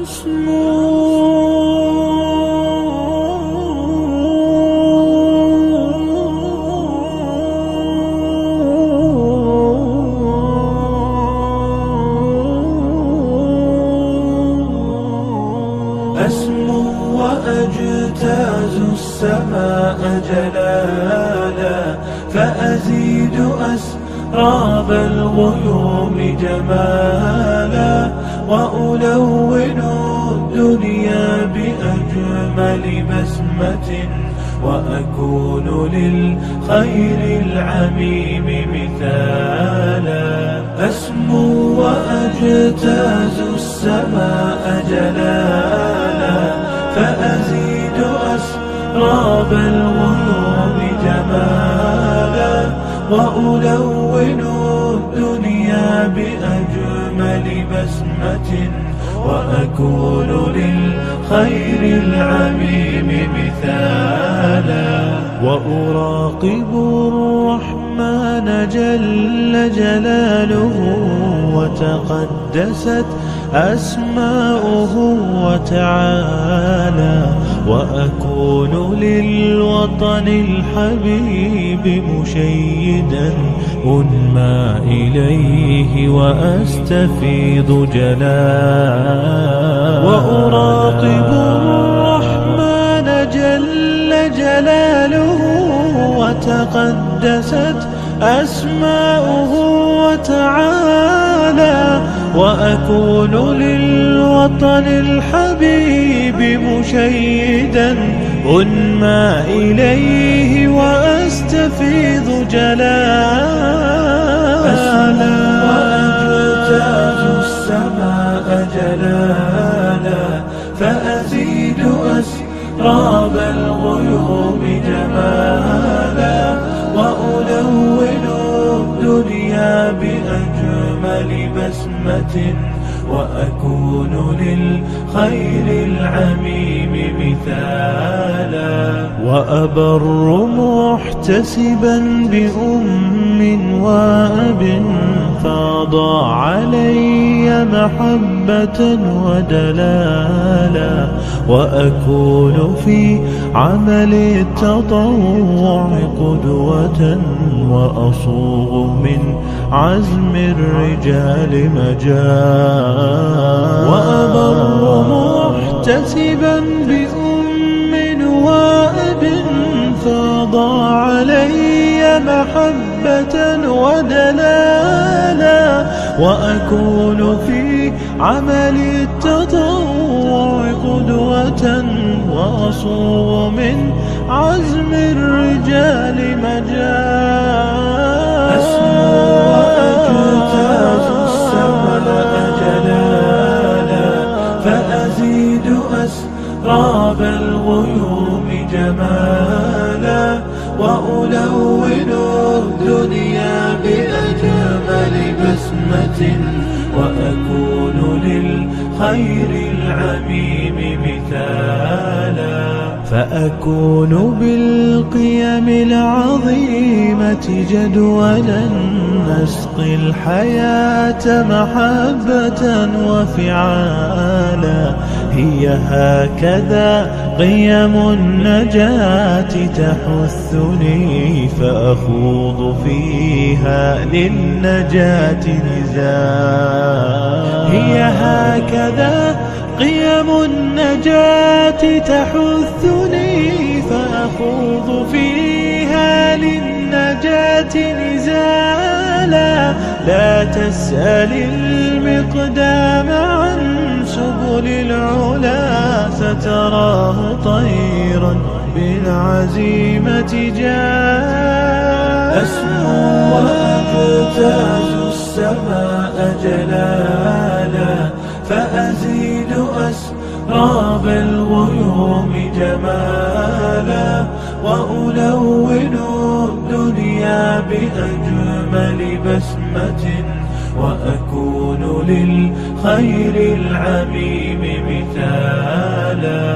أسمو وأجتاز السماء جلالا، فأزيد أسراب الغيوم جمالا، وألون الدنيا بأجمل بسمة، وأكون للخير العميم مثالا. أسمو وأجتاز السماء جلالا، فأزيد أسراب الغيوم جمالا، وألون الدنيا بأجمل بسمة، وأكون للخير العميم مثالا. وأراقب الرحمن جل جلاله، وتقدست أسماؤه وتعالى، وأكون للوطن الحبيب مشيدا أنمى إليه وأستفيض جلالا. وأراقب الرحمن جل جلاله، وتقدست أسماؤه وتعالى، وأكون للوطن الحبيب مشيدا أنمى إليه وأستفيض جلالا. وأجتاز السماء جلالا، فأزيد أسراب الغيوم جمالا، وألون الدنيا بأجمل بسمة، وأكون للخير العميم مثالا. وأبر محتسبا بأم وأب، فاض علي محبة ودلالا، وأكون في عمل التطوع قدوة، وأصوغ من عزم الرجال مجالا. وأبر محتسبا بأم وأب، فاض علي محبة ودلالا، وأكون في عمل التطوع قدوة، وأصوغ من عزم الرجال مجالا. أسمو وأجتاز السماء جلالا، فأزيد أسراب الغيوم جمالا، وألون الدنيا بأجمل بسمة، وأكون للخير العميم مثالا. فأكون بالقيم العظيمة جدولا، نسقي الحياة محبة وفعالا. هي هكذا قيم النجاة تحثني، فأخوض فيها للنجاة نزالا. هي هكذا قيم النجاة تحثني، فأخوض فيها للنجاة نزالا. لا تسأل المقدام عن سبل العلا، ستراه طيرا بالعزيمة جاء. أسمو وأجتاز السماء جلالا، فأزيد أسراب الغيوم جمالا، وألون الدنيا بأجمل بسمة، وأكون للخير العميم مثالا.